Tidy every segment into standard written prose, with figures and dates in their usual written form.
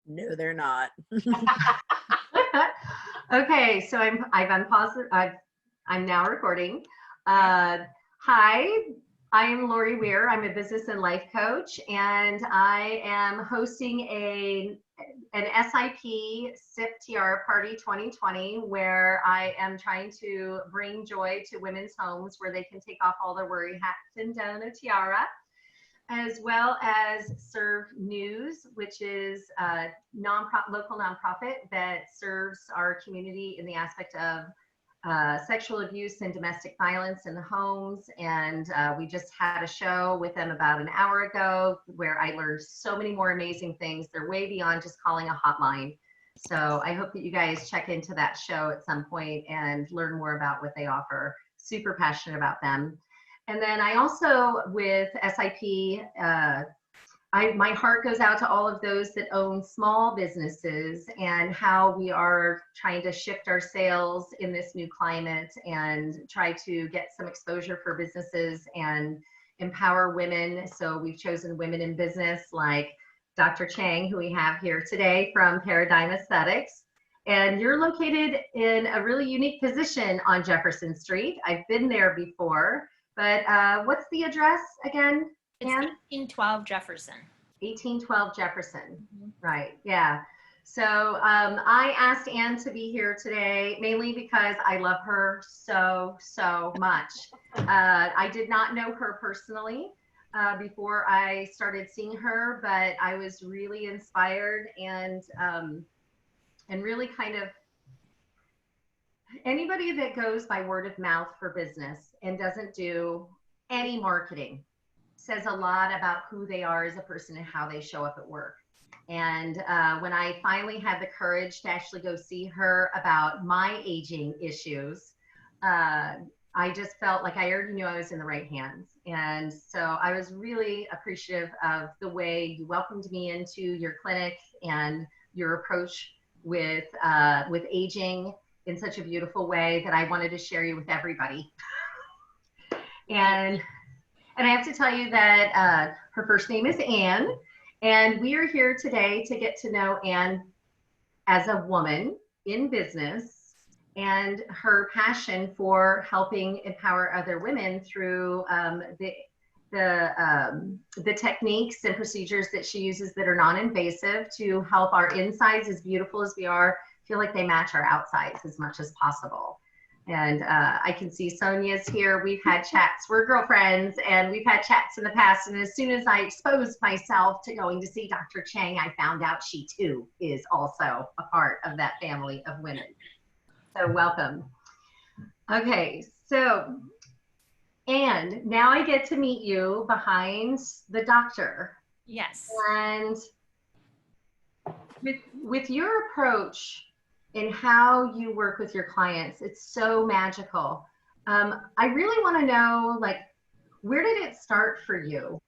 No, they're not. Okay, so I've unpaused. I'm now recording. Okay. Hi, I am Lori Weir. I'm a business and life coach, and I am hosting an SIP SIP Tiara Party 2020, where I am trying to bring joy to women's homes, where they can take off all their worry hats and don a tiara, as well as Serve News, which is a local nonprofit that serves our community in the aspect of sexual abuse and domestic violence in the homes. And we just had a show with them about an hour ago where I learned so many more amazing things. They're way beyond just calling a hotline. So I hope that you guys check into that show at some point and learn more about what they offer. Super passionate about them. And then I also, with SIP, my heart goes out to all of those that own small businesses and how we are trying to shift our sails in this new climate and try to get some exposure for businesses and empower women. So we've chosen women in business like Dr. Chang, who we have here today from Paradigm Aesthetics. And you're located in a really unique position on Jefferson Street. I've been there before. But what's the address again, Ann? It's 1812 Jefferson. 1812 Jefferson, right, yeah. So I asked Ann to be here today, mainly because I love her so much. I did not know her personally before I started seeing her, but I was really inspired and really kind of, anybody that goes by word of mouth for business and doesn't do any marketing says a lot about who they are as a person and how they show up at work. And when I finally had the courage to actually go see her about my aging issues, I just felt like I already knew I was in the right hands. And so I was really appreciative of the way you welcomed me into your clinic and your approach with aging in such a beautiful way that I wanted to share you with everybody. And I have to tell you that her first name is Ann, and we are here today to get to know Ann as a woman in business and her passion for helping empower other women through the techniques and procedures that she uses that are non-invasive to help our insides, as beautiful as we are, feel like they match our outsides as much as possible. And I can see Sonia's here. We've had chats. We're girlfriends, and we've had chats in the past. And as soon as I exposed myself to going to see Dr. Chang, I found out she too is also a part of that family of women. So welcome. Okay, so, and now I get to meet you behind the doctor. Yes. And with your approach in how you work with your clients, it's so magical. I really want to know, like, where did it start for you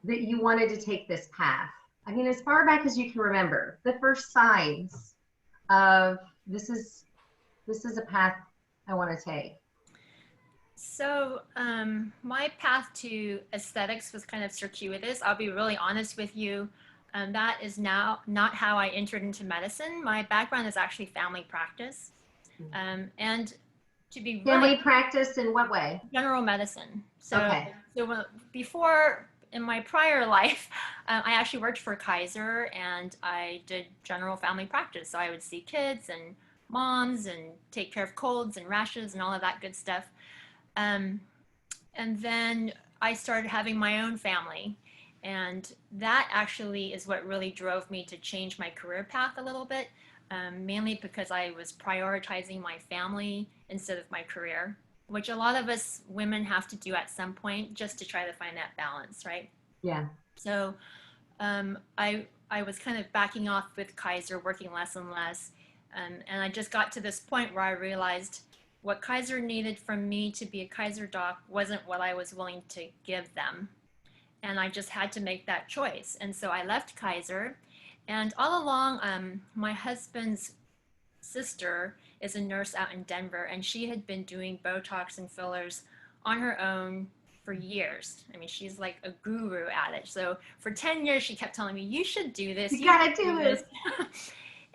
that you wanted to take this path? I mean, as far back as you can remember, the first signs of this is a path I want to take. So my path to aesthetics was kind of circuitous. I'll be really honest with you. That is now not how I entered into medicine. My background is actually family practice. And to be family practice in what way? General medicine. So, okay. So before, in my prior life, I actually worked for Kaiser and I did general family practice. So I would see kids and moms and take care of colds and rashes and all of that good stuff. And then I started having my own family. And that actually is what really drove me to change my career path a little bit, mainly because I was prioritizing my family instead of my career, which a lot of us women have to do at some point just to try to find that balance, right? Yeah. So I was kind of backing off with Kaiser, working less and less. And I just got to this point where I realized what Kaiser needed from me to be a Kaiser doc wasn't what I was willing to give them. And I just had to make that choice. And so I left Kaiser. And all along, my husband's sister is a nurse out in Denver, and she had been doing Botox and fillers on her own for years. I mean, she's like a guru at it. So for 10 years, she kept telling me, you should do this. You gotta do this.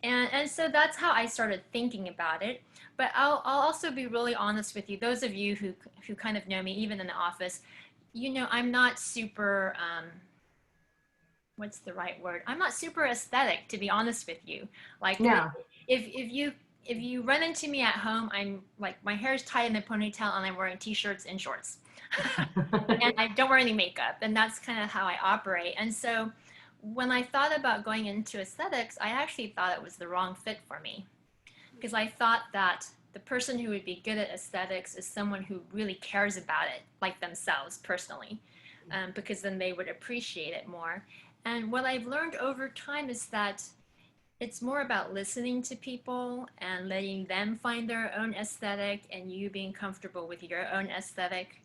And so that's how I started thinking about it. But I'll also be really honest with you. Those of you who kind of know me, even in the office, you know, I'm not super, what's the right word? I'm not super aesthetic, to be honest with you. Like No. if you run into me at home, I'm like, my hair is tied in a ponytail and I'm wearing t-shirts and shorts. And I don't wear any makeup, and that's kind of how I operate. And so when I thought about going into aesthetics, I actually thought it was the wrong fit for me, because I thought that the person who would be good at aesthetics is someone who really cares about it, like themselves personally, because then they would appreciate it more. And what I've learned over time is that it's more about listening to people and letting them find their own aesthetic, and you being comfortable with your own aesthetic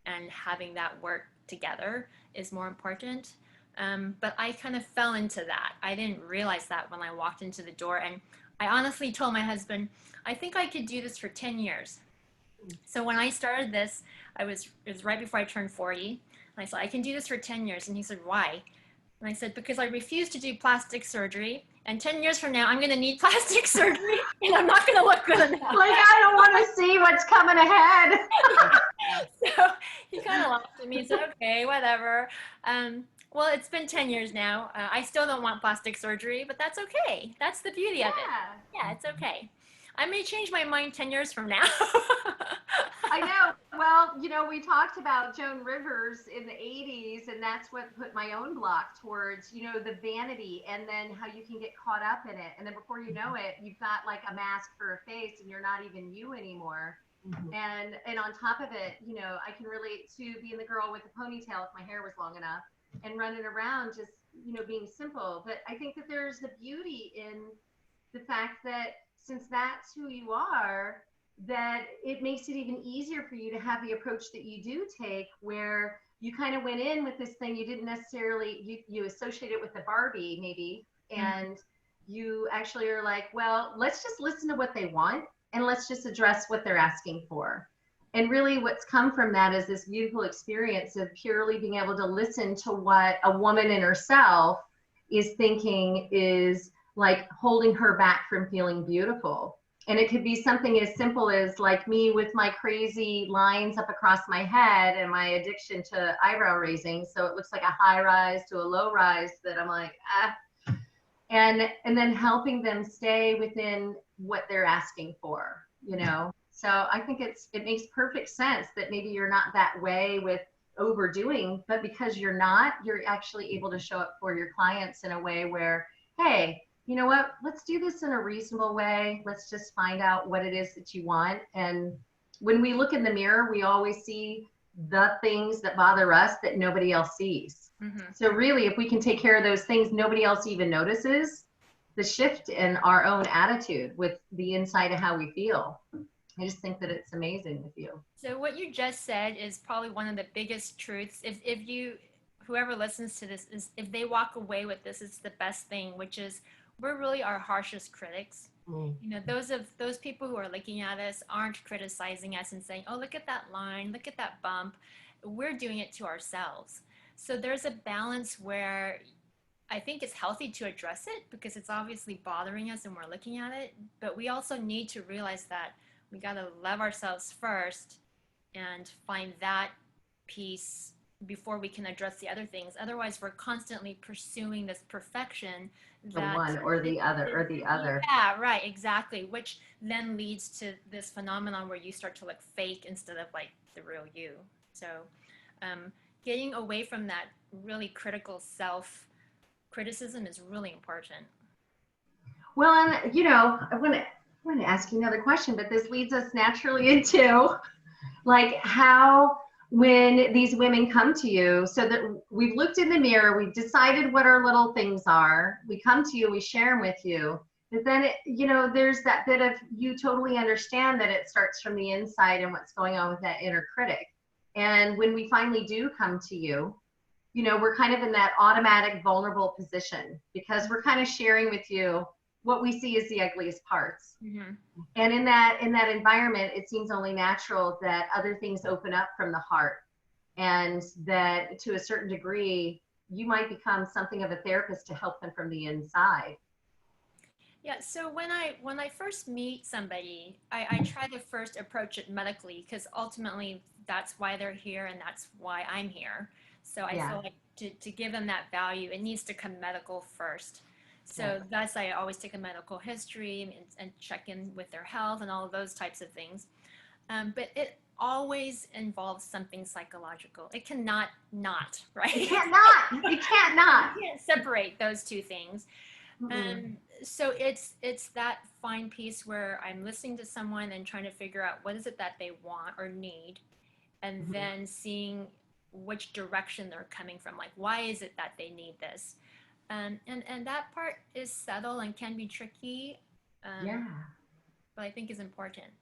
and having that work together is more important. But I kind of fell into that. I didn't realize that when I walked into the door. And I honestly told my husband, I think I could do this for 10 years. So when I started this, it was right before I turned 40. And I said, I can do this for 10 years. And he said, why? And I said, because I refuse to do plastic surgery. And 10 years from now, I'm going to need plastic surgery. And I'm not going to look good enough. Like, I don't want to see what's coming ahead. So he kind of laughed at me and said, okay, whatever. Well, it's been 10 years now. I still don't want plastic surgery, but that's okay. That's the beauty of it. Yeah, it's okay. I may change my mind 10 years from now. I know. Well, you know, we talked about Joan Rivers in the 80s, and that's what put my own block towards, you know, the vanity, and then how you can get caught up in it. And then before you know it, you've got like a mask for a face and you're not even you anymore. Mm-hmm. And on top of it, you know, I can relate to being the girl with the ponytail if my hair was long enough and running around just, you know, being simple. But I think that there's the beauty in the fact that since that's who you are, that it makes it even easier for you to have the approach that you do take, where you kind of went in with this thing you didn't necessarily, you associate it with the Barbie maybe, and you actually are like, well, let's just listen to what they want and let's just address what they're asking for. And really what's come from that is this beautiful experience of purely being able to listen to what a woman in herself is thinking is like holding her back from feeling beautiful. And it could be something as simple as like me with my crazy lines up across my head and my addiction to eyebrow raising. So it looks like a high rise to a low rise that I'm like, ah. And then helping them stay within what they're asking for, you know? So I think it makes perfect sense that maybe you're not that way with overdoing, but because you're not, you're actually able to show up for your clients in a way where, hey, you know what, let's do this in a reasonable way. Let's just find out what it is that you want. And when we look in the mirror, we always see the things that bother us that nobody else sees. Mm-hmm. So really, if we can take care of those things nobody else even notices, the shift in our own attitude with the inside of how we feel. I just think that it's amazing with you. So what you just said is probably one of the biggest truths. If you, whoever listens to this, is if they walk away with this, it's the best thing, which is we're really our harshest critics. You know, those people who are looking at us aren't criticizing us and saying, oh, look at that line, look at that bump. We're doing it to ourselves. So there's a balance where I think it's healthy to address it because it's obviously bothering us and we're looking at it. But we also need to realize that we got to love ourselves first and find that piece before we can address the other things. Otherwise, we're constantly pursuing this perfection. The one or the other or the other. Yeah, right, exactly. Which then leads to this phenomenon where you start to look fake instead of like the real you. So getting away from that really critical self-criticism is really important. Well, and you know, I want to ask you another question, but this leads us naturally into like how, when these women come to you, so that we've looked in the mirror, we've decided what our little things are, we come to you, we share them with you, but then it, you know, there's that bit of, you totally understand that it starts from the inside and what's going on with that inner critic. And when we finally do come to you, you know, we're kind of in that automatic vulnerable position because we're kind of sharing with you what we see as the ugliest parts. Mm-hmm. And in that environment, it seems only natural that other things open up from the heart. and that to a certain degree, you might become something of a therapist to help them from the inside. Yeah, so when I first meet somebody, I try to first approach it medically because ultimately that's why they're here and that's why I'm here. So I Yeah, feel like to give them that value, it needs to come medical first. yes. So thus I always take a medical history and check in with their health and all of those types of things. But it always involves something psychological. It cannot not, It right? can't not. It can't not. You can't separate those two things. Mm-mm. So it's that fine piece where I'm listening to someone and trying to figure out what is it that they want or need, and Mhm. then seeing which direction they're coming from. Like, why is it that they need this? And that part is subtle and can be tricky, um, Yeah. but I think is important.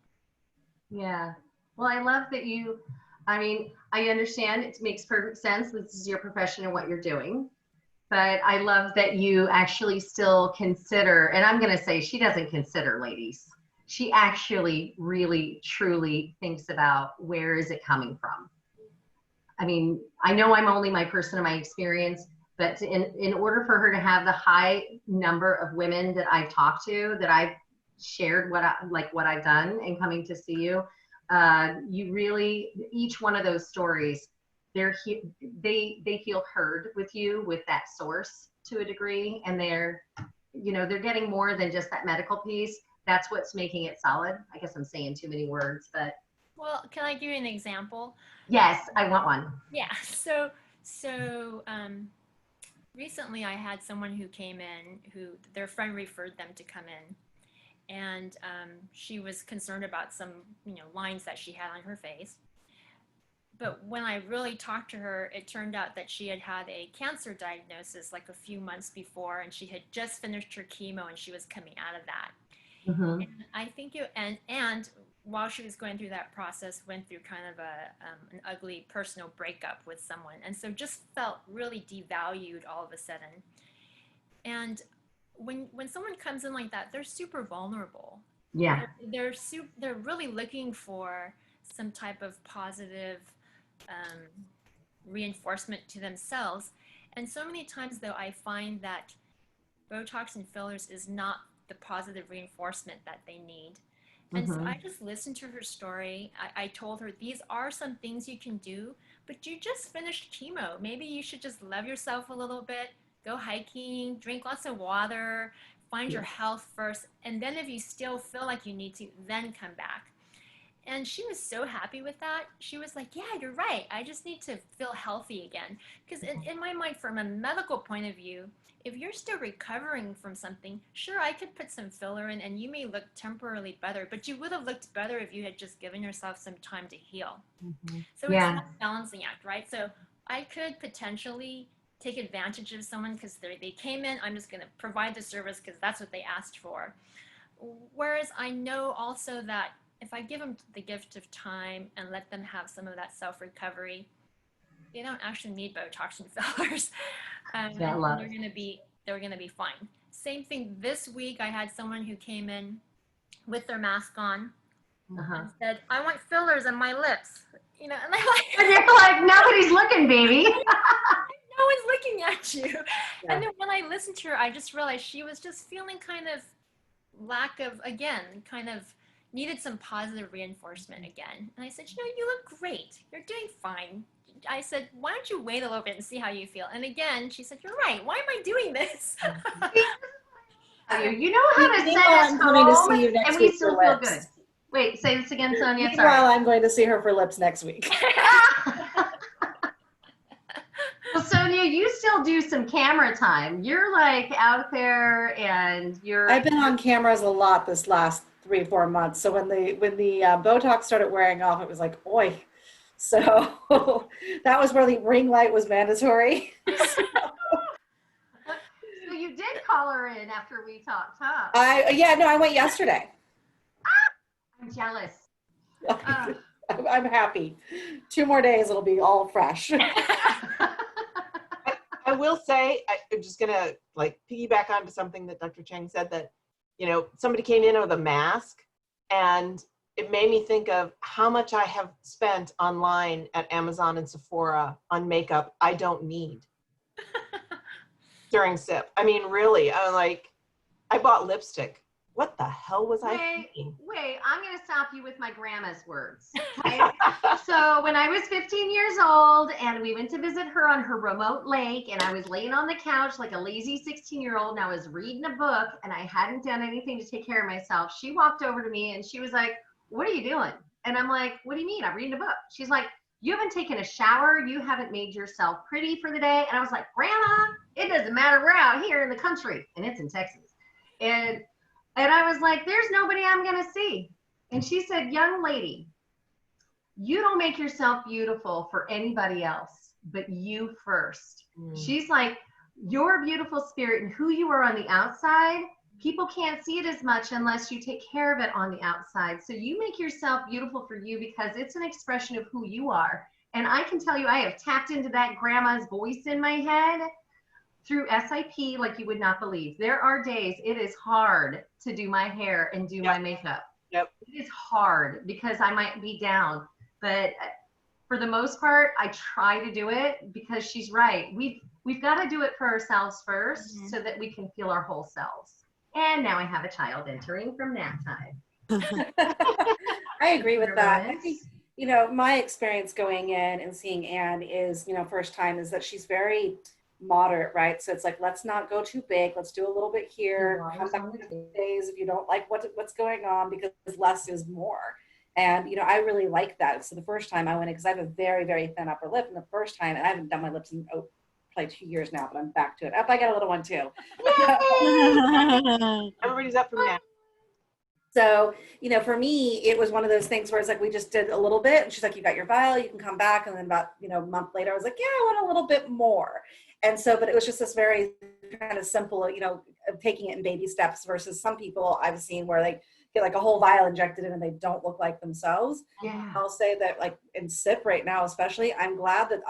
Yeah. Well, I love that you, I mean, I understand it makes perfect sense. This is your profession and what you're doing. But I love that you actually still consider, and I'm going to say she doesn't consider ladies. She actually really, truly thinks about where is it coming from. I mean, I know I'm only my person and my experience, but in order for her to have the high number of women that I've talked to, that I've shared what I've done and coming to see you, you really, each one of those stories, they feel heard with you with that source to a degree, and they're getting more than just that medical piece. That's what's making it solid. I guess I'm saying too many words, but Well, can I give you an example? yes, I want one. Yeah. So recently I had someone who came in who their friend referred them to come in, and she was concerned about some lines that she had on her face. But when I really talked to her, it turned out that she had had a cancer diagnosis like a few months before, and she had just finished her chemo and she was coming out of that. Mm-hmm. And I think and while she was going through that process, went through kind of an ugly personal breakup with someone, and so just felt really devalued all of a sudden. And when someone comes in like that, they're super vulnerable. Yeah. They're really looking for some type of positive um, reinforcement to themselves. And so many times, though, I find that Botox and fillers is not the positive reinforcement that they need. And so Mm-hmm. I just listened to her story. I told her these are some things you can do, but you just finished chemo. Maybe you should just love yourself a little bit, go hiking, drink lots of water, find your Yes. health first. And then if you still feel like you need to, then come back. And she was so happy with that. She was like, yeah, you're right. I just need to feel healthy again. Because in my mind, from a medical point of view, if you're still recovering from something, sure, I could put some filler in and you may look temporarily better, but you would have looked better if you had just given yourself some time to heal. Mm-hmm. So it's Yeah. that balancing act, right? So I could potentially take advantage of someone because they came in, I'm just going to provide the service because that's what they asked for. Whereas I know also that if I give them the gift of time and let them have some of that self recovery, they don't actually need Botox and fillers, Yeah, I and love it. they're gonna be fine. Same thing this week. I had someone who came in with their mask on Uh-huh. and said, "I want fillers on my lips," and I'm And like, you're like, nobody's looking, baby. "No one's looking at you." Yeah. And then when I listened to her, I just realized she was just feeling kind of lack of, again, kind of needed some positive reinforcement again. And I said, you look great. You're doing fine. I said, why don't you wait a little bit and see how you feel? And again, she said, you're right. Why am I doing this? You So, you know how to send Meanwhile, us I'm coming to home, see you and next we week for still feel good. lips. Wait, say this again, Sonia. Sorry. Meanwhile, I'm going to see her for lips next week. Well, Sonia, you still do some camera time. You're like out there, and I've been on cameras a lot this last 3-4 months. So when the Botox started wearing off, it was like, oi. So that was where the ring light was mandatory. So you did call her in after we talked, huh? I went yesterday. I'm jealous. Uh, I'm happy. 2 more days, it'll be all fresh. I will say, I'm just gonna like piggyback onto something that Dr. Chang said, that somebody came in with a mask, and it made me think of how much I have spent online at Amazon and Sephora on makeup I don't need during SIP. I mean, really, I'm like, I bought lipstick. What the hell was I thinking? Wait, I'm going to stop you with my grandma's words. Okay? So when I was 15 years old and we went to visit her on her remote lake, and I was laying on the couch like a lazy 16-year-old, and I was reading a book and I hadn't done anything to take care of myself, she walked over to me and she was like, "What are you doing?" And I'm like, "What do you mean? I'm reading a book." She's like, "You haven't taken a shower. You haven't made yourself pretty for the day." And I was like, "Grandma, it doesn't matter. We're out here in the country," and it's in Texas. And I was like, "There's nobody I'm going to see." And she said, "Young lady, you don't make yourself beautiful for anybody else, but you first." She's like, "Your beautiful spirit and who you are on the outside, people can't see it as much unless you take care of it on the outside. So you make yourself beautiful for you because it's an expression of who you are." And I can tell you, I have tapped into that grandma's voice in my head through SIP like you would not believe. There are days it is hard to do my hair and do my makeup. Yep. It is hard because I might be down, but for the most part, I try to do it because she's right. We've got to do it for ourselves first so that we can feel our whole selves. And now I have a child entering from nap time. I agree with that. I think, you know, my experience going in and seeing Anne is, you know, first time is that she's very moderate, right? So it's like, let's not go too big. Let's do a little bit here. Come back in a few days if you don't like what's going on, because less is more. And, you know, I really like that. So the first time I went in, because I have a very, very thin upper lip, and the first time, and I haven't done my lips in probably 2 years now, but I'm back to it. I got a little one too. Everybody's up from that. So, you know, for me, it was one of those things where it's like, we just did a little bit, and she's like, "You got your vial, you can come back." And then about, you know, a month later, I was like, "Yeah, I want a little bit more." And so, but it was just this very kind of simple, you know, taking it in baby steps versus some people I've seen where they get like a whole vial injected in and they don't look like themselves. Yeah. I'll say that, like in SIP right now, especially, I'm glad that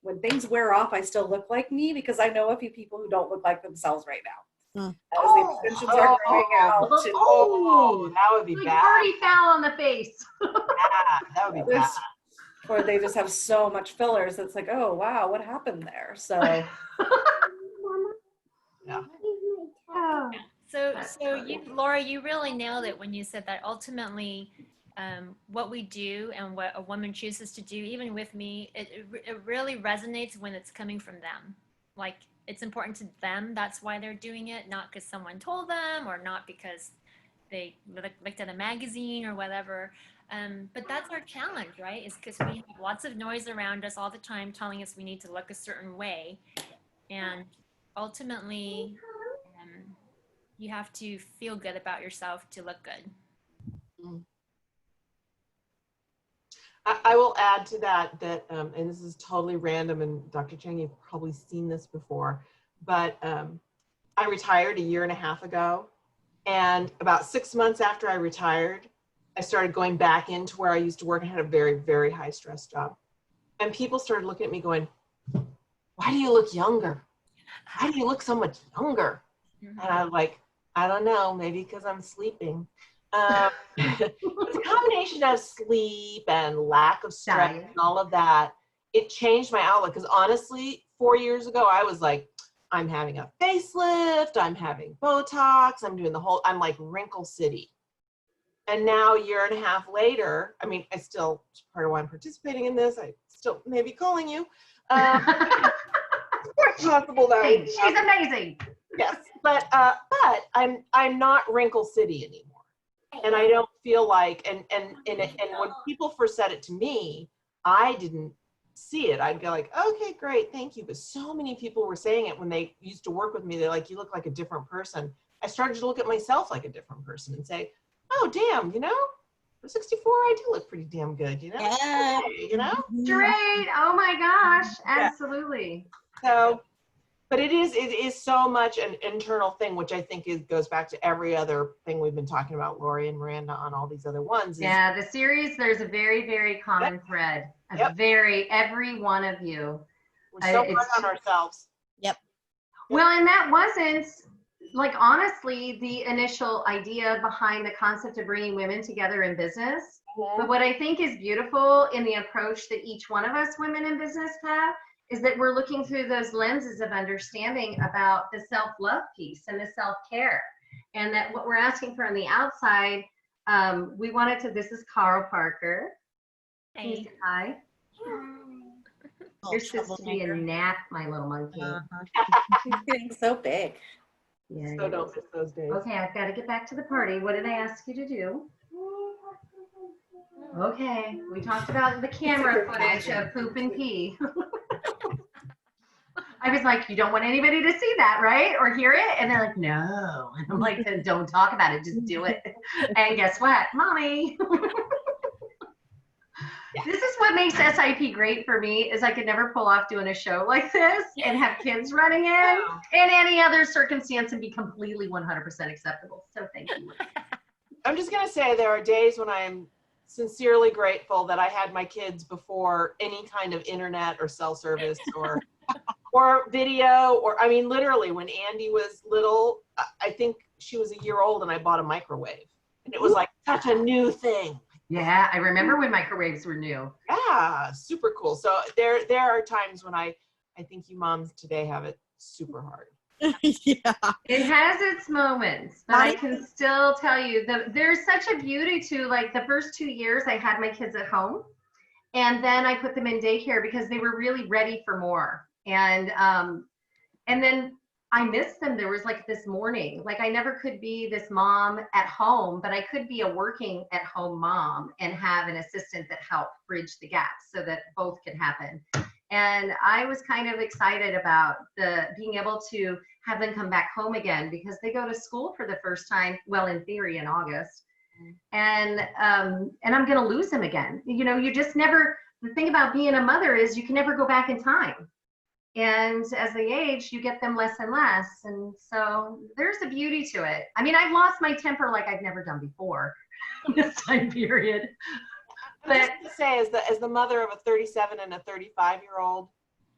when things wear off, I still look like me, because I know a few people who don't look like themselves right now. As the extensions are growing out. That would be Like bad. already foul on the face. Yeah, that would be bad. Or they just have so much fillers. It's like, oh, wow, what happened there? So, Yeah. So Laura, you really nailed it when you said that ultimately, what we do and what a woman chooses to do, even with me, it really resonates when it's coming from them. Like, it's important to them. That's why they're doing it, not because someone told them or not because they looked at a magazine or whatever. But that's our challenge, right? Is because we have lots of noise around us all the time telling us we need to look a certain way. And ultimately, you have to feel good about yourself to look good. I will add to that, and this is totally random, and Dr. Chang, you've probably seen this before, but I retired 1.5 years ago. And about 6 months after I retired, I started going back into where I used to work and had a very, very high stress job. And people started looking at me going, "Why do you look younger? Why do you look so much younger?" And I'm like, "I don't know, maybe because I'm sleeping." It's a combination of sleep and lack of stress and all of that. It changed my outlook, because honestly, 4 years ago, I was like, I'm having a facelift, I'm having Botox, I'm doing I'm like Wrinkle City. And now 1.5 years later, I mean, I still, part of why I'm participating in this, I still may be calling you. It's quite possible that she's amazing. Yes, but I'm not Wrinkle City anymore. And I don't feel like, and when people first said it to me, I didn't see it. I'd go like, "Okay, great, thank you." But so many people were saying it when they used to work with me. They're like, "You look like a different person." I started to look at myself like a different person and say, "Oh, damn, you know, I'm 64, I do look pretty damn good, you know?" Yeah. Okay, you know? Straight. Oh my gosh. Absolutely. So, but it is so much an internal thing, which I think goes back to every other thing we've been talking about, Lori and Miranda, on all these other ones. Yeah, the series, there's a very, very common thread. Every one of you. We're so hard on ourselves. Yep. Well, and that wasn't like honestly, the initial idea behind the concept of bringing women together in business. But what I think is beautiful in the approach that each one of us women in business have is that we're looking through those lenses of understanding about the self-love piece and the self-care. And that what we're asking for on the outside, we wanted to, this is Carl Parker. Can you say hi? You're supposed to be a nap, my little monkey. She's getting so big. Yeah. So don't miss those days. Okay, I've got to get back to the party. What did I ask you to do? Okay, we talked about the camera footage of poop and pee. I was like, you don't want anybody to see that, right? Or hear it? And they're like, no. And I'm like, then don't talk about it, just do it. And guess what? Mommy. This is what makes SIP great for me is I could never pull off doing a show like this and have kids running in any other circumstance and be completely 100% acceptable. So thank you. I'm just going to say there are days when I'm sincerely grateful that I had my kids before any kind of internet or cell service or video, or I mean, literally when Andy was little, I think she was a year old and I bought a microwave and it was like such a new thing. Yeah, I remember when microwaves were new. Yeah, super cool. So there are times when I think you moms today have it super hard. Yeah. It has its moments, but I can still tell you that there's such a beauty to, like, the first 2 years I had my kids at home and then I put them in daycare because they were really ready for more. And then I missed them. There was like this morning, like I never could be this mom at home, but I could be a working at home mom and have an assistant that helped bridge the gap so that both could happen. And I was kind of excited about being able to have them come back home again because they go to school for the first time, well, in theory in August. And I'm going to lose them again. You know, you just never, the thing about being a mother is you can never go back in time. And as they age, you get them less and less. And so there's a beauty to it. I mean, I've lost my temper like I've never done before in this time period. But just to say, as the mother of a 37 and a 35-year-old,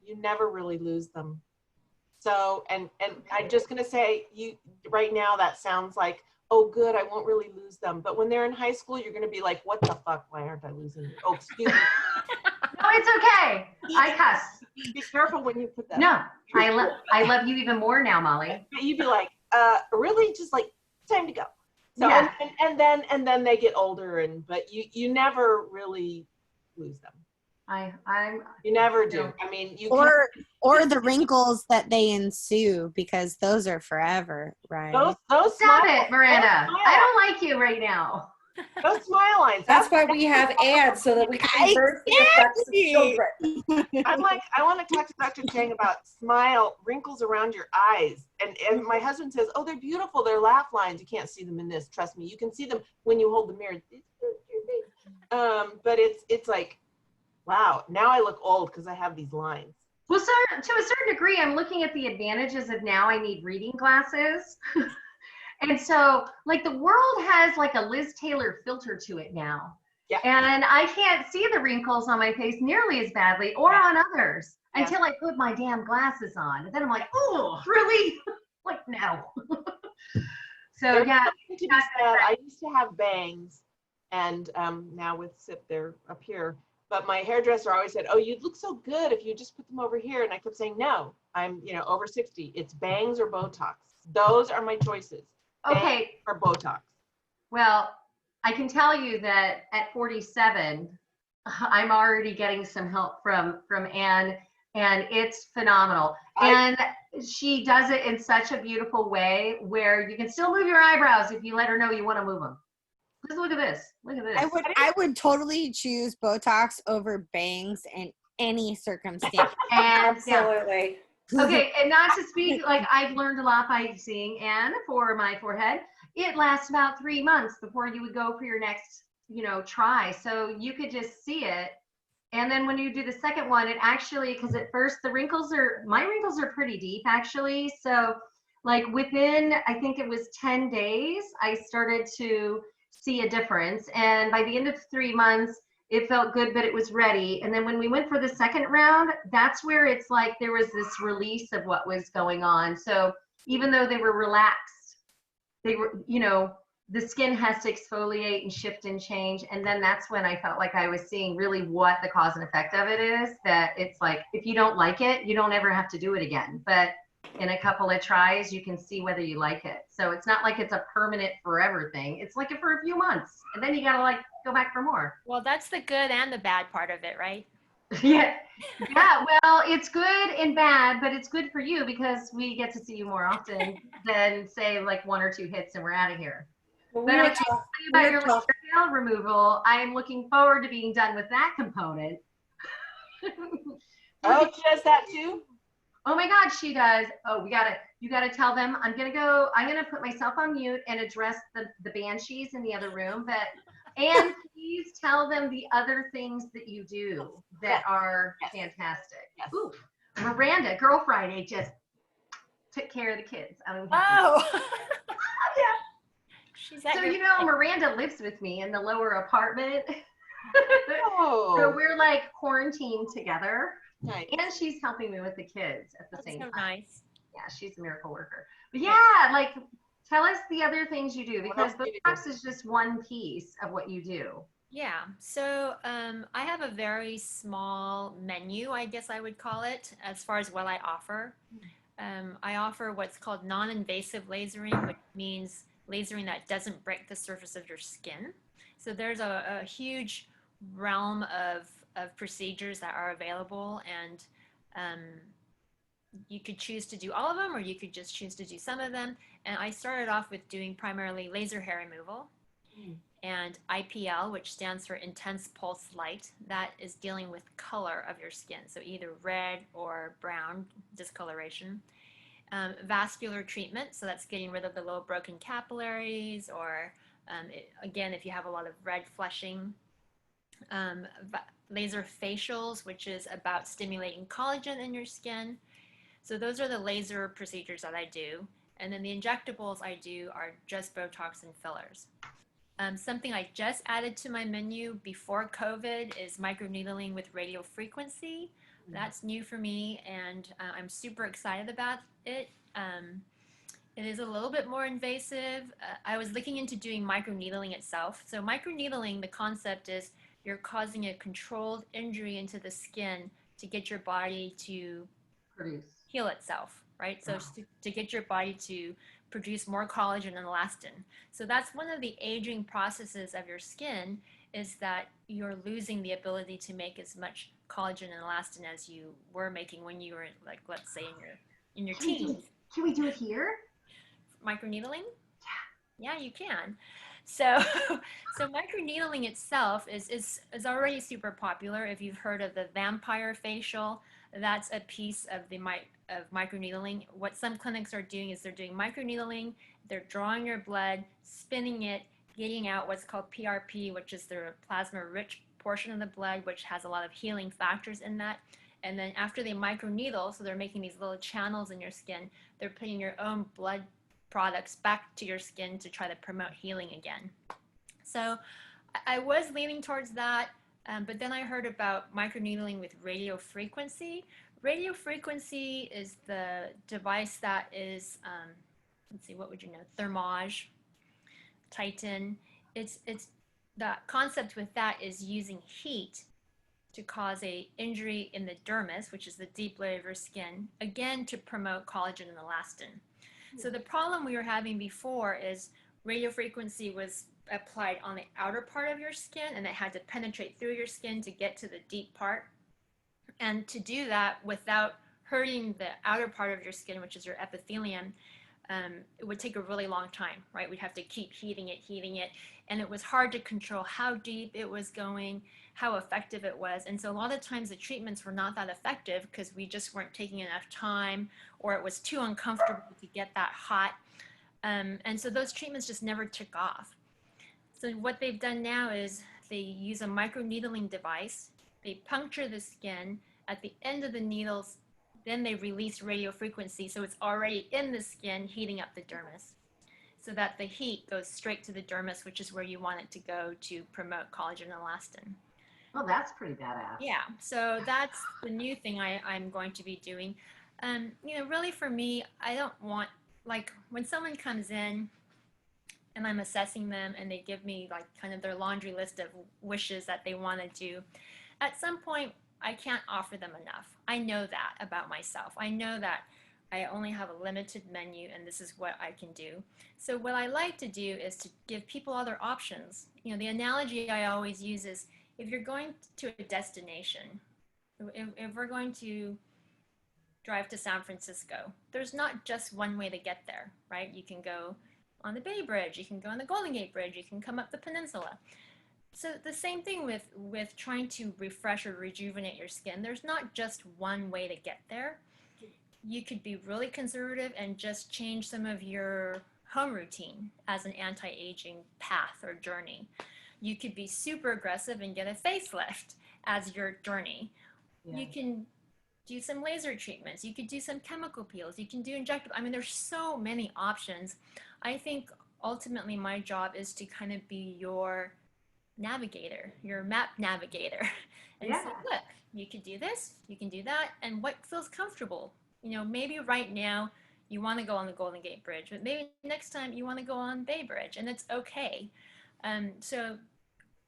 you never really lose them. So, and I'm just going to say, you right now that sounds like, oh, good, I won't really lose them. But when they're in high school, you're going to be like, what the fuck? Why aren't I losing you? Oh, excuse me. No, it's okay. I cuss. Be careful when you put that. No, I love you even more now, Molly. You'd be like, really? Just like, time to go. So, yeah. and then they get older, but you never really lose them. You never do. I mean, or the wrinkles that they ensue, because those are forever, right? Those Stop it, Miranda. I don't like you right now. Those smile lines. That's why we have ads, so that we can reverse the effects of children. I'm like, I want to talk to Dr. Chang about wrinkles around your eyes. And my husband says, oh, they're beautiful. They're laugh lines. You can't see them in this. Trust me. You can see them when you hold the mirror. But it's like, wow, now I look old because I have these lines. Well, so to a certain degree, I'm looking at the advantages of now I need reading glasses. And so, like, the world has like a Liz Taylor filter to it now. Yeah. And I can't see the wrinkles on my face nearly as badly or on others until I put my damn glasses on. And then I'm like, oh, really? Like, no. So, yeah. To be said, I used to have bangs, and now with SIP, they're up here. But my hairdresser always said, oh, you'd look so good if you just put them over here. And I kept saying, no, I'm, over 60. It's bangs or Botox. Those are my choices. Okay. Or Botox. Well, I can tell you that at 47, I'm already getting some help from Anne, and it's phenomenal. And she does it in such a beautiful way where you can still move your eyebrows if you let her know you want to move them. Just look at this. Look at this. I would totally choose Botox over bangs in any circumstance. Absolutely. Okay, and not to speak, like, I've learned a lot by seeing Anne for my forehead. It lasts about 3 months before you would go for your next, try. So you could just see it. And then when you do the second one, it actually, because at first my wrinkles are pretty deep actually. So like within, I think it was 10 days, I started to see a difference. And by the end of 3 months, it felt good, but it was ready. And then when we went for the second round, that's where it's like there was this release of what was going on. So even though they were relaxed, they were, you know, the skin has to exfoliate and shift and change. And then that's when I felt like I was seeing really what the cause and effect of it is, that it's like, if you don't like it, you don't ever have to do it again. But in a couple of tries, you can see whether you like it. So it's not like it's a permanent forever thing. It's like it for a few months, and then you gotta like go back for more. Well, that's the good and the bad part of it, right? Yeah, yeah. Well, it's good and bad, but it's good for you because we get to see you more often than say like 1 or 2 hits and we're out of here. Well, But I can tell you about your laser hair removal. I am looking forward to being done with that component. Oh, she does that too? Oh my God, she does. Oh, you gotta tell them. I'm gonna put myself on mute and address the banshees in the other room. And please tell them the other things that you do that are fantastic. Yes. Ooh, Miranda, Girl Friday, just took care of the kids. I don't know. Oh. Yeah. She's at So, your you know, Miranda lives with me in the lower apartment. Oh, So we're like quarantined together, nice. and she's helping me with the kids at the That's same so time. nice. Yeah, she's a miracle worker. But yeah, like tell us the other things you do, What because else do you Botox is just one piece of what you do. Yeah, so I have a very small menu, I guess I would call it, as far as what I offer. I offer what's called non-invasive lasering, which means lasering that doesn't break the surface of your skin. So there's a huge realm of procedures that are available, and um, you could choose to do all of them, or you could just choose to do some of them. And I started off with doing primarily laser hair removal and IPL, which stands for intense pulse light. That is dealing with color of your skin, so either red or brown discoloration. Vascular treatment, so that's getting rid of the little broken capillaries, or again, if you have a lot of red flushing. Laser facials, which is about stimulating collagen in your skin. So those are the laser procedures that I do. And then the injectables I do are just Botox and fillers. Something I just added to my menu before COVID is microneedling with radio frequency. That's new for me, and I'm super excited about it. It is a little bit more invasive. I was looking into doing microneedling itself. So microneedling, the concept is you're causing a controlled injury into the skin to get your body to heal itself, right? So to get your body to produce more collagen and elastin. So that's one of the aging processes of your skin, is that you're losing the ability to make as much collagen and elastin as you were making when you were, like, let's say in your teens. Can we do it here? Microneedling? Yeah, you can. So so microneedling itself is already super popular. If you've heard of the vampire facial, that's a piece of of microneedling. What some clinics are doing is they're doing microneedling, they're drawing your blood, spinning it, getting out what's called PRP, which is the plasma-rich portion of the blood, which has a lot of healing factors in that. And then after they microneedle, so they're making these little channels in your skin, they're putting your own blood products back to your skin to try to promote healing again. So I was leaning towards that, but then I heard about microneedling with radio frequency. Radio frequency is the device that is, let's see, what would you know? Thermage, Titan. It's the concept with that is using heat to cause a injury in the dermis, which is the deep layer of your skin, again to promote collagen and elastin. So the problem we were having before is radio frequency was applied on the outer part of your skin, and it had to penetrate through your skin to get to the deep part. And to do that without hurting the outer part of your skin, which is your epithelium, it would take a really long time, right? We'd have to keep heating it, and it was hard to control how deep it was going, how effective it was. And so a lot of times the treatments were not that effective because we just weren't taking enough time, or it was too uncomfortable to get that hot. And so those treatments just never took off. So what they've done now is they use a microneedling device. They puncture the skin. At the end of the needles, then they release radio frequency, so it's already in the skin, heating up the dermis, so that the heat goes straight to the dermis, which is where you want it to go to promote collagen and elastin. Well, that's pretty badass. Yeah, so that's the new thing I'm going to be doing. You know, really for me, I don't want like when someone comes in and I'm assessing them and they give me like kind of their laundry list of wishes that they want to do, at some point I can't offer them enough. I know that about myself. I know that I only have a limited menu and this is what I can do. So what I like to do is to give people other options. You know, the analogy I always use is if you're going to a destination, if we're going to drive to San Francisco, there's not just one way to get there, right? You can go on the Bay Bridge, you can go on the Golden Gate Bridge, you can come up the peninsula. So the same thing with trying to refresh or rejuvenate your skin. There's not just one way to get there. You could be really conservative and just change some of your home routine as an anti-aging path or journey. You could be super aggressive and get a facelift as your journey. Yeah. You can do some laser treatments. You could do some chemical peels. You can do injectable. I mean, there's so many options. I think ultimately my job is to kind of be your navigator, your map navigator, and say, look, you could do this, you can do that, and what feels comfortable. You know, maybe right now you want to go on the Golden Gate Bridge, but maybe next time you want to go on Bay Bridge, and it's okay. So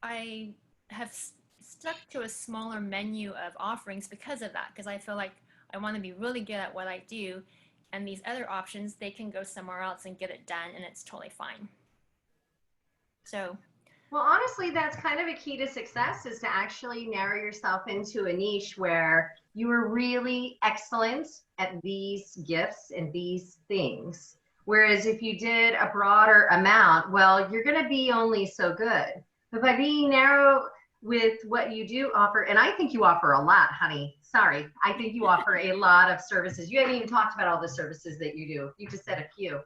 I have stuck to a smaller menu of offerings because of that, because I feel like I want to be really good at what I do, and these other options, they can go somewhere else and get it done, and it's totally fine. So, well, honestly, that's kind of a key to success, is to actually narrow yourself into a niche where you are really excellent at these gifts and these things. Whereas if you did a broader amount, well, you're going to be only so good. But by being narrow with what you do offer, and I think you offer a lot, honey. Sorry, I think you offer a lot of services. You haven't even talked about all the services that you do. You just said a few.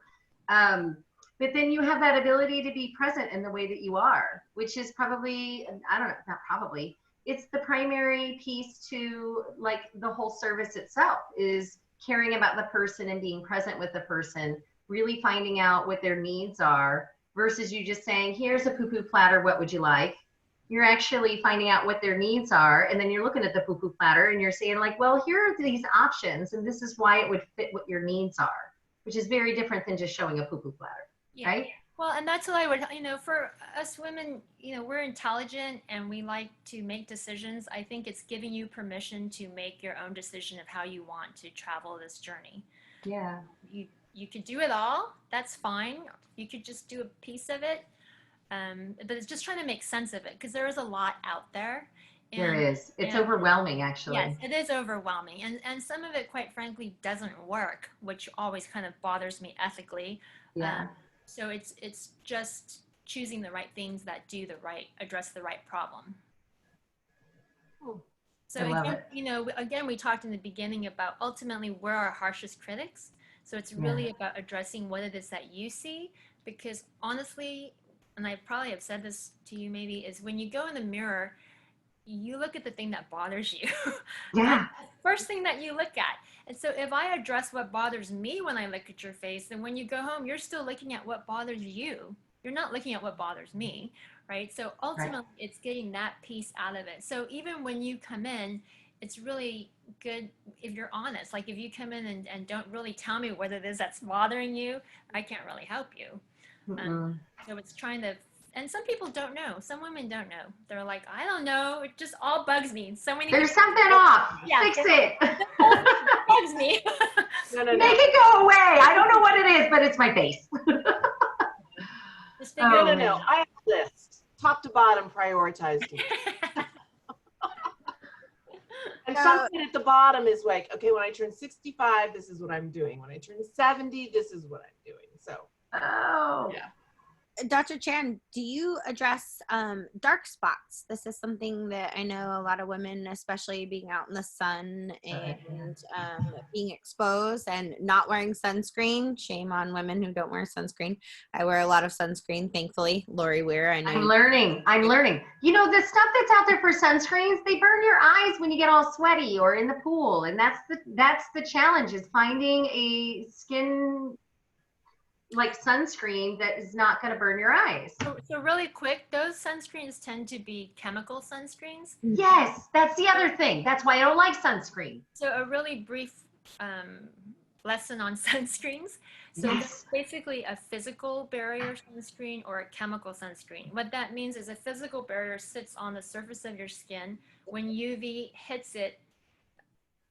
But then you have that ability to be present in the way that you are, which is probably, I don't know, not probably, it's the primary piece to like the whole service itself, is caring about the person and being present with the person, really finding out what their needs are, versus you just saying, here's a poo-poo platter, what would you like? You're actually finding out what their needs are, and then you're looking at the poo-poo platter and you're saying like, well, here are these options and this is why it would fit what your needs are, which is very different than just showing a poo-poo platter. Yeah. Right? Well, and that's what I would, you know, for us women, you know, we're intelligent and we like to make decisions. I think it's giving you permission to make your own decision of how you want to travel this journey. Yeah. You could do it all. That's fine. You could just do a piece of it. But it's just trying to make sense of it, because there is a lot out there. And, there is. It's overwhelming, actually. Yes, it is overwhelming. And some of it, quite frankly, doesn't work, which always kind of bothers me ethically. Yeah. So it's just choosing the right things that address the right problem. Ooh, so again, you know, again, we talked in the beginning about ultimately we're our harshest critics. So it's really about addressing what it is that you see, because honestly, and I probably have said this to you maybe, is when you go in the mirror, you look at the thing that bothers you. Yeah. That's the first thing that you look at. And so if I address what bothers me when I look at your face, then when you go home, you're still looking at what bothers you. You're not looking at what bothers me, right? So ultimately, it's getting that piece out of it. So even when you come in, it's really good if you're honest. Like if you come in and don't really tell me what it is that's bothering you, I can't really help you. So it's trying to, and some people don't know. Some women don't know. They're like, I don't know. It just all bugs me. So many. There's something off. Yeah, fix it. Bugs me. No. Make it go away. I don't know what it is, but it's my face. No. I have a list, top to bottom, prioritized. And something at the bottom is like, okay, when I turn 65, this is what I'm doing. When I turn 70, this is what I'm doing. So. Oh. Yeah. Dr. Chang, do you address dark spots? This is something that I know a lot of women, especially being out in the sun and being exposed and not wearing sunscreen. Shame on women who don't wear sunscreen. I wear a lot of sunscreen, thankfully. Lori Weir, I know. I'm learning. You know, the stuff that's out there for sunscreens, they burn your eyes when you get all sweaty or in the pool. And that's the challenge, is finding a skin like sunscreen that is not going to burn your eyes. So really quick, those sunscreens tend to be chemical sunscreens. Yes, that's the other thing. That's why I don't like sunscreen. So a really brief lesson on sunscreens. So there's basically a physical barrier sunscreen or a chemical sunscreen. What that means is a physical barrier sits on the surface of your skin. When UV hits it,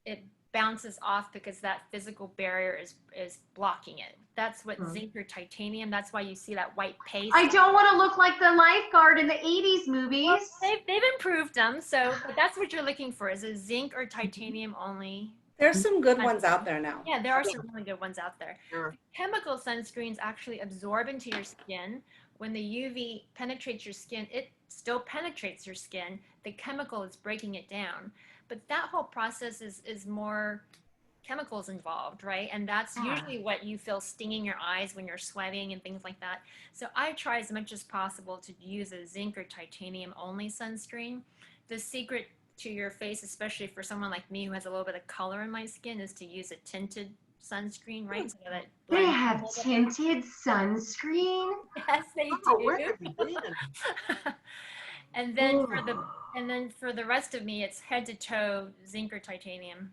it bounces off because that physical barrier is blocking it. That's what zinc or titanium. That's why you see that white paste. I don't want to look like the lifeguard in the 80s movies. Well, they've improved them, so but that's what you're looking for is a zinc or titanium only. There's some good ones out there now. Yeah, there are some really good ones out there. Sure. Chemical sunscreens actually absorb into your skin. When the UV penetrates your skin, it still penetrates your skin. The chemical is breaking it down. But that whole process is more chemicals involved, right? And that's usually what you feel stinging your eyes when you're sweating and things like that. So I try as much as possible to use a zinc or titanium only sunscreen. The secret to your face, especially for someone like me who has a little bit of color in my skin, is to use a tinted sunscreen, right? So that They have tinted sunscreen? Yes, they Oh, do. where have you been? And then for the rest of me, it's head to toe zinc or titanium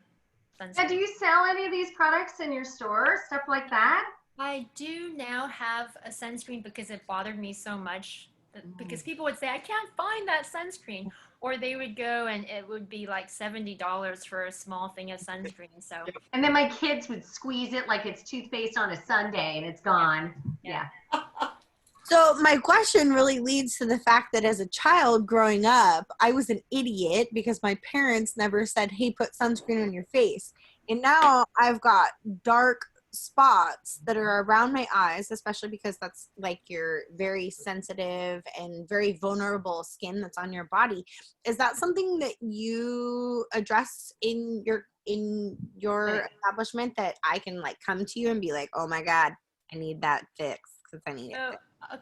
sunscreen. Yeah, do you sell any of these products in your store, stuff like that? I do now have a sunscreen because it bothered me so much. Because people would say, I can't find that sunscreen. Or they would go and it would be like $70 for a small thing of sunscreen. So. And then my kids would squeeze it like it's toothpaste on a Sunday and it's gone. Yeah. So my question really leads to the fact that as a child growing up, I was an idiot because my parents never said, hey, put sunscreen on your face. And now I've got dark spots that are around my eyes, especially because that's like your very sensitive and very vulnerable skin that's on your body. Is that something that you address in your establishment, that I can like come to you and be like, oh my God, I need that fixed because I need it?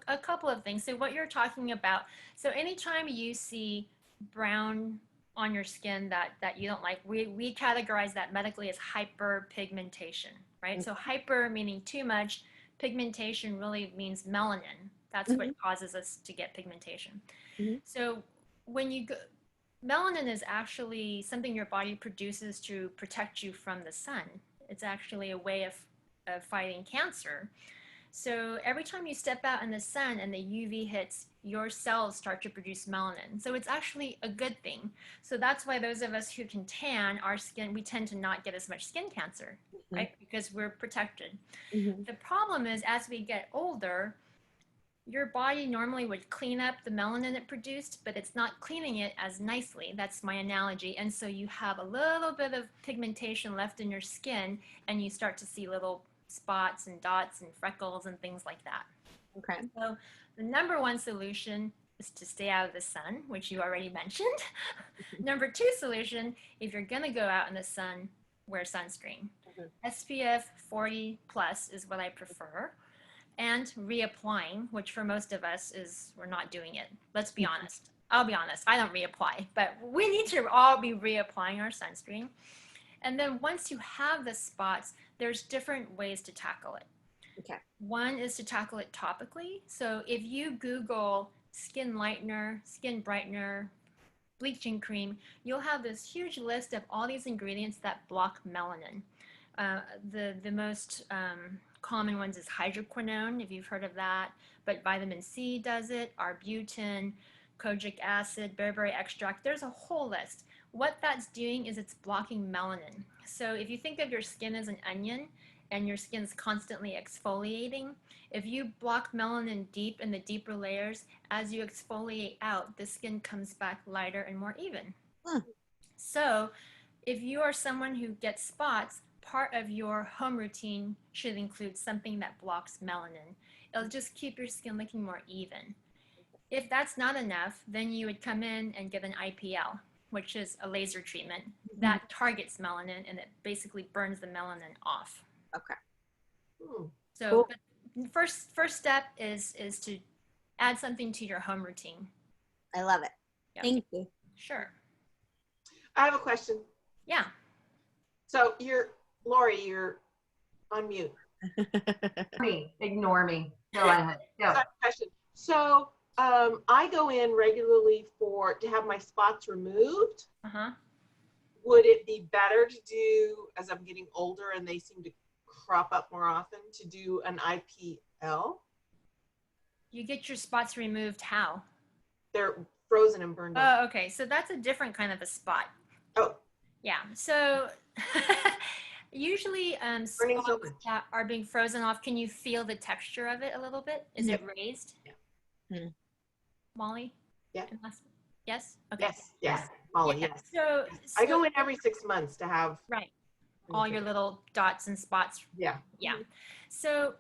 A couple of things. So what you're talking about, so anytime you see brown on your skin that you don't like, we categorize that medically as hyperpigmentation, right? So hyper meaning too much, pigmentation really means melanin. That's what causes us to get pigmentation. So when you go, melanin is actually something your body produces to protect you from the sun. It's actually a way of fighting cancer. So every time you step out in the sun and the UV hits, your cells start to produce melanin. So it's actually a good thing. So that's why those of us who can tan our skin, we tend to not get as much skin cancer, right? Because we're protected. The problem is as we get older, your body normally would clean up the melanin it produced, but it's not cleaning it as nicely. That's my analogy. And so you have a little bit of pigmentation left in your skin and you start to see little spots and dots and freckles and things like that. Okay. So the number one solution is to stay out of the sun, which you already mentioned. Number two solution, if you're gonna go out in the sun, wear sunscreen. SPF 40 plus is what I prefer. And reapplying, which for most of us is, we're not doing it. Let's be honest. I'll be honest, I don't reapply, but we need to all be reapplying our sunscreen. And then once you have the spots, there's different ways to tackle it. Okay. One is to tackle it topically. So if you Google skin lightener, skin brightener, bleaching cream, you'll have this huge list of all these ingredients that block melanin. The most common ones is hydroquinone, if you've heard of that, but vitamin C does it, arbutin, kojic acid, bearberry extract. There's a whole list. What that's doing is it's blocking melanin. So if you think of your skin as an onion and your skin's constantly exfoliating, if you block melanin deep in the deeper layers, as you exfoliate out, the skin comes back lighter and more even. So if you are someone who gets spots, part of your home routine should include something that blocks melanin. It'll just keep your skin looking more even. If that's not enough, then you would come in and get an IPL, which is a laser treatment that targets melanin and it basically burns the melanin off. Okay. So but first step is to add something to your home routine. I love it. Yep. Thank you. Sure. I have a question. Yeah. So Lori, you're on mute. Ignore me. Go ahead. Go. Question. So I go in regularly to have my spots removed. Would it be better to do, as I'm getting older and they seem to crop up more often to do an IPL? You get your spots removed how? They're frozen and burned off. Oh, okay. So that's a different kind of a spot. Oh, Yeah. So usually burning so spots much. that are being frozen off, can you feel the texture of it a little bit? Is it raised? Yeah. Molly? Yeah. Yes? Okay. Yes, Molly, Yeah. yes. So I go in every 6 months to have. right. All your little dots and spots. Yeah. Yeah. So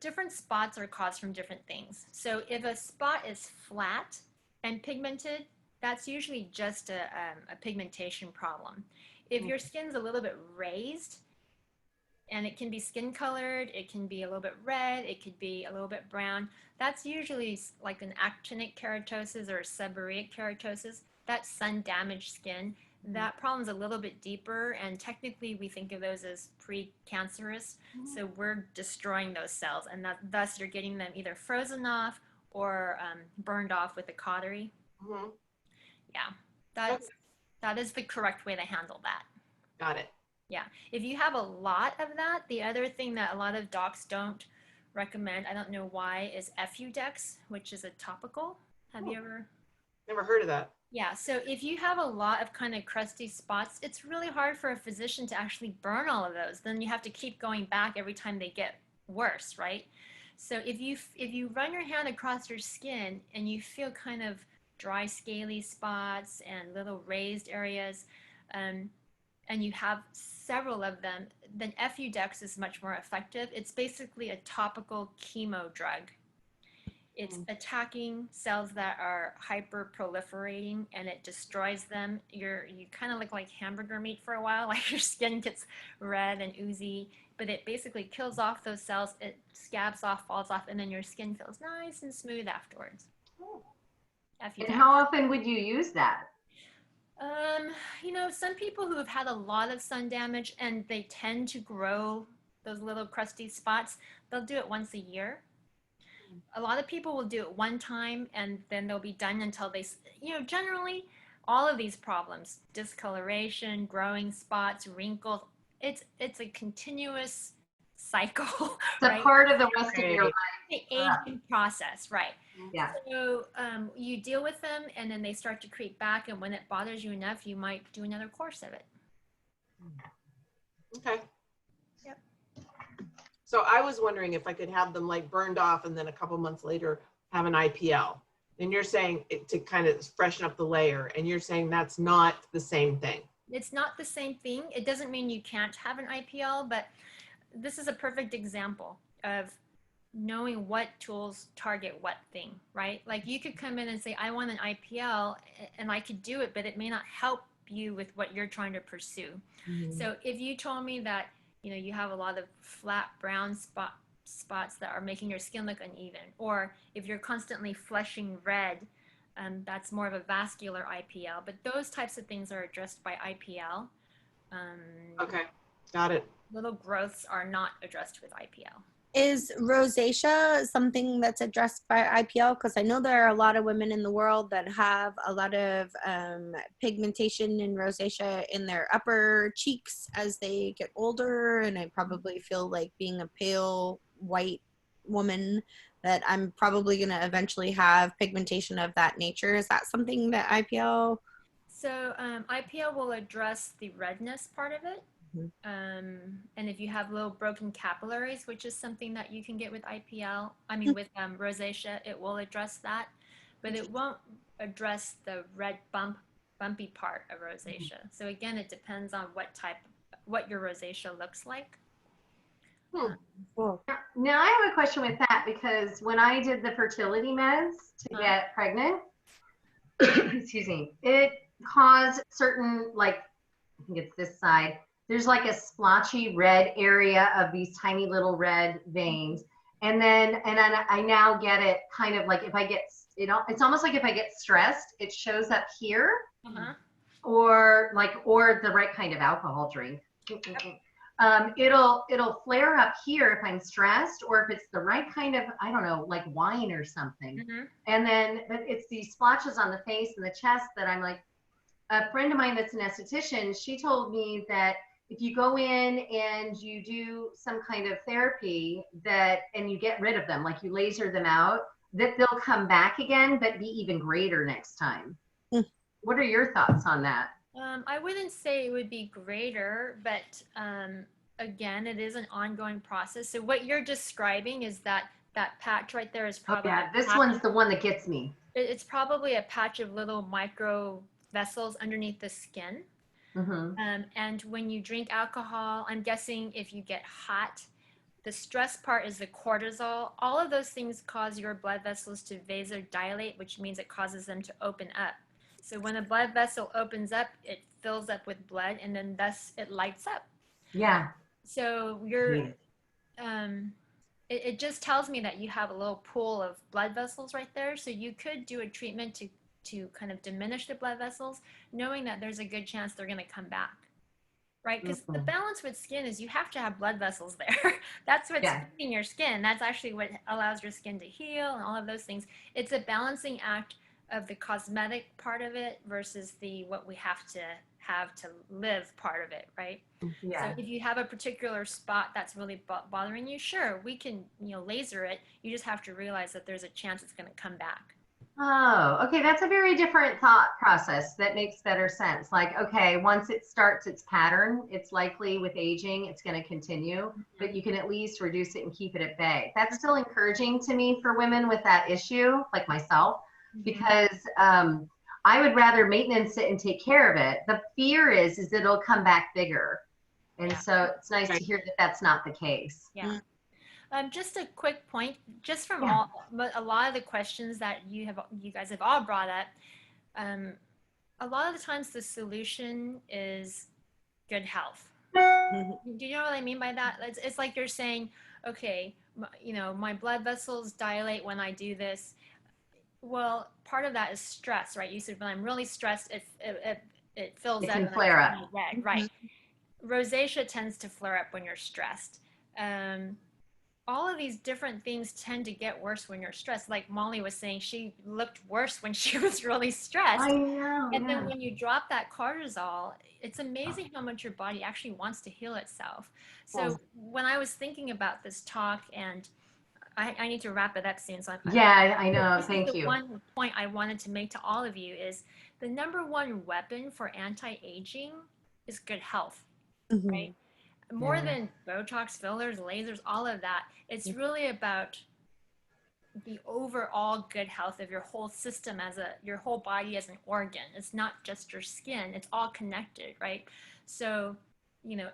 different spots are caused from different things. So if a spot is flat and pigmented, that's usually just a pigmentation problem. If your skin's a little bit raised, and it can be skin colored, it can be a little bit red, it could be a little bit brown, that's usually like an actinic keratosis or seborrheic keratosis. That's sun damaged skin. That problem's a little bit deeper, and technically we think of those as precancerous. So we're destroying those cells, and thus you're getting them either frozen off or burned off with a cautery. Yeah, that is the correct way to handle that. Got it. Yeah, if you have a lot of that, the other thing that a lot of docs don't recommend, I don't know why, is Fudex, which is a topical. Have you ever? Never heard of that. Yeah, so if you have a lot of kind of crusty spots, it's really hard for a physician to actually burn all of those. Then you have to keep going back every time they get worse, right? So if you run your hand across your skin and you feel kind of dry, scaly spots and little raised areas, and you have several of them, then Fudex is much more effective. It's basically a topical chemo drug. It's attacking cells that are hyper proliferating, and it destroys them. You kind of look like hamburger meat for a while, like your skin gets red and oozy, but it basically kills off those cells. It scabs off, falls off, and then your skin feels nice and smooth afterwards. And how often would you use that? Some people who have had a lot of sun damage and they tend to grow those little crusty spots, they'll do it once a year. A lot of people will do it one time and then they'll be done until they, generally all of these problems, discoloration, growing spots, wrinkles, it's a continuous cycle. It's a part of the rest of your life. The aging process, right? Yeah. So you deal with them, and then they start to creep back, and when it bothers you enough, you might do another course of it. Okay. Yep. So I was wondering if I could have them like burned off and then a couple months later have an IPL. And you're saying to kind of freshen up the layer, and you're saying that's not the same thing. It's not the same thing. It doesn't mean you can't have an IPL, but this is a perfect example of knowing what tools target what thing, right? Like you could come in and say, I want an IPL, and I could do it, but it may not help you with what you're trying to pursue. So if you told me that, you have a lot of flat brown spots that are making your skin look uneven, or if you're constantly flushing red, that's more of a vascular IPL, but those types of things are addressed by IPL. Okay, got it. Little growths are not addressed with IPL. Is rosacea something that's addressed by IPL? Because I know there are a lot of women in the world that have a lot of pigmentation and rosacea in their upper cheeks as they get older, and I probably feel like being a pale white woman that I'm probably going to eventually have pigmentation of that nature. Is that something that IPL? So IPL will address the redness part of it. And if you have little broken capillaries, which is something that you can get with IPL, with rosacea, it will address that, but it won't address the red bumpy part of rosacea. So again, it depends on what your rosacea looks like. Cool. Now I have a question with that, because when I did the fertility meds to get pregnant, excuse me, it caused certain, like, I think it's this side, there's like a splotchy red area of these tiny little red veins. And then I now get it kind of like if I get, it's almost like if I get stressed, it shows up here, or the right kind of alcohol drink. It'll flare up here if I'm stressed, or if it's the right kind of, I don't know, like wine or something. And then it's these splotches on the face and the chest that I'm like, a friend of mine that's an esthetician, she told me that if you go in and you do some kind of therapy and you get rid of them, like you laser them out, that they'll come back again, but be even greater next time. What are your thoughts on that? I wouldn't say it would be greater, but again, it is an ongoing process. So what you're describing is that patch right there is probably this one's the one that gets me. It's probably a patch of little micro vessels underneath the skin. And when you drink alcohol, I'm guessing if you get hot, the stress part is the cortisol. All of those things cause your blood vessels to vasodilate, which means it causes them to open up. So when a blood vessel opens up, it fills up with blood, and then thus it lights up. Yeah. So it just tells me that you have a little pool of blood vessels right there. So you could do a treatment to kind of diminish the blood vessels, knowing that there's a good chance they're going to come back. Right? Because the balance with skin is you have to have blood vessels there. That's what's feeding your skin. That's actually what allows your skin to heal and all of those things. It's a balancing act of the cosmetic part of it versus what we have to live part of it, right? Yeah. So if you have a particular spot that's really bothering you, sure, we can, laser it. You just have to realize that there's a chance it's going to come back. Oh, okay. That's a very different thought process. That makes better sense. Like, okay, once it starts its pattern, it's likely with aging, it's going to continue, but you can at least reduce it and keep it at bay. That's still encouraging to me for women with that issue, like myself, because I would rather maintenance it and take care of it. The fear is it'll come back bigger. And so it's nice to hear that that's not the case. Yeah. Just a quick point, just from a lot of the questions that you guys have all brought up, a lot of the times the solution is good health. Do you know what I mean by that? It's like you're saying, okay, my blood vessels dilate when I do this. Well, part of that is stress, right? You said when I'm really stressed, it fills up. It can flare up. Right. Rosacea tends to flare up when you're stressed. All of these different things tend to get worse when you're stressed. Like Molly was saying, she looked worse when she was really stressed. I know. And then when you drop that cortisol, it's amazing how much your body actually wants to heal itself. So when I was thinking about this talk, and I need to wrap it up soon. So I know. Thank you. One point I wanted to make to all of you is the number one weapon for anti-aging is good health, right? More than Botox, fillers, lasers, all of that. It's really about the overall good health of your whole system your whole body as an organ. It's not just your skin. It's all connected, right? So,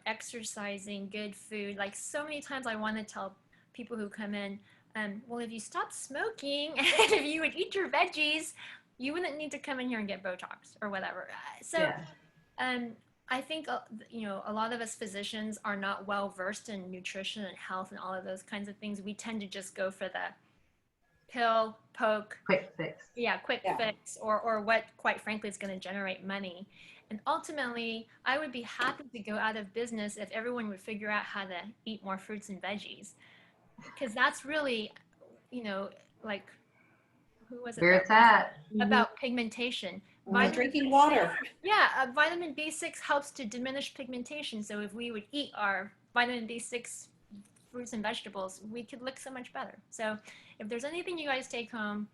exercising, good food. Like so many times I want to tell people who come in, well, if you stop smoking and if you would eat your veggies, you wouldn't need to come in here and get Botox or whatever. So, I think, a lot of us physicians are not well versed in nutrition and health and all of those kinds of things. We tend to just go for the pill, poke, quick fix. Quick fix, or what, quite frankly, is going to generate money. And ultimately, I would be happy to go out of business if everyone would figure out how to eat more fruits and veggies. Because that's really, like, who was it? Where it's at. About pigmentation. Drinking water. Vitamin B6 helps to diminish pigmentation. So if we would eat our vitamin B6 fruits and vegetables, we could look so much better. So if there's anything you guys take home,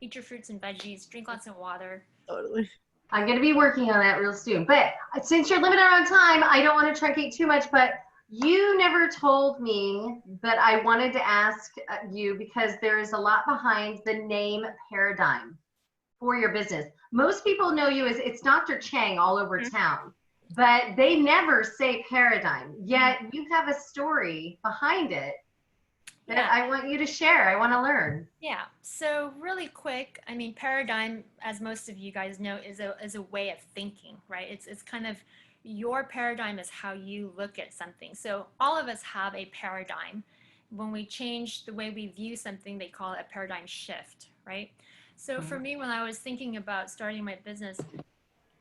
eat your fruits and veggies, drink lots of water. Totally. I'm going to be working on that real soon. But since you're limited on time, I don't want to truncate too much, but you never told me that I wanted to ask you, because there is a lot behind the name Paradigm for your business. Most people know you as it's Dr. Chang all over town, but they never say Paradigm. Yet you have a story behind it that I want you to share. I want to learn. Yeah. So really quick, I mean, Paradigm, as most of you guys know, is a way of thinking, right? It's kind of your paradigm is how you look at something. So all of us have a paradigm. When we change the way we view something, they call it a paradigm shift, right? So for me, when I was thinking about starting my business,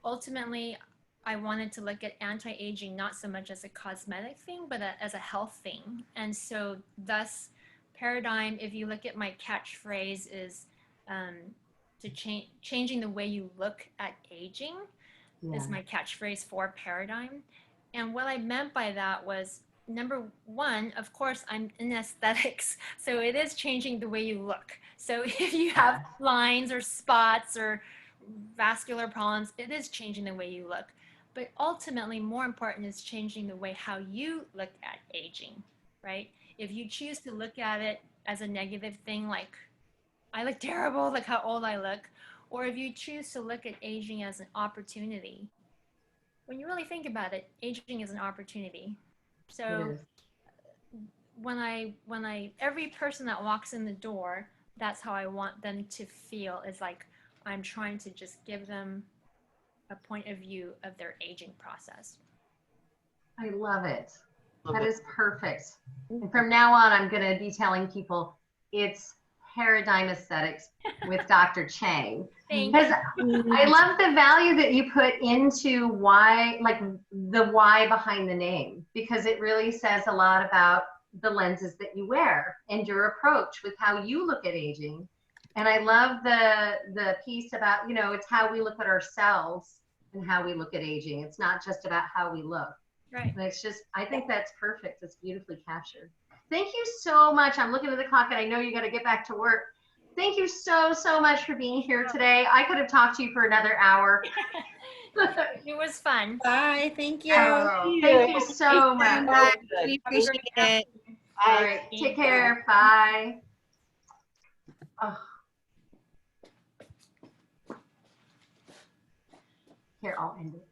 ultimately, I wanted to look at anti-aging not so much as a cosmetic thing, but as a health thing. And so thus, Paradigm, if you look at my catchphrase, is changing the way you look at aging is my catchphrase for Paradigm. And what I meant by that was, number one, of course, I'm in aesthetics, so it is changing the way you look. So if you have lines or spots or vascular problems, it is changing the way you look. But ultimately, more important is changing the way how you look at aging, right? If you choose to look at it as a negative thing, like, I look terrible, look how old I look, or if you choose to look at aging as an opportunity, when you really think about it, aging is an opportunity. So every person that walks in the door, that's how I want them to feel, is like I'm trying to just give them a point of view of their aging process. I love it. That is perfect. And from now on, I'm going to be telling people it's paradigm aesthetics with Dr. Chang. Because I love the value that you put into why, like the why behind the name, because it really says a lot about the lenses that you wear and your approach with how you look at aging. And I love the piece about, you know, it's how we look at ourselves and how we look at aging. It's not just about how we look. Right. And it's just, I think that's perfect. It's beautifully captured. Thank you so much. I'm looking at the clock and I know you got to get back to work. Thank you so much for being here today. I could have talked to you for another hour. It was fun. Bye. Thank you. Oh, thank you so much. We appreciate it. All right. Take care. Bye. Oh. Here, I'll end it.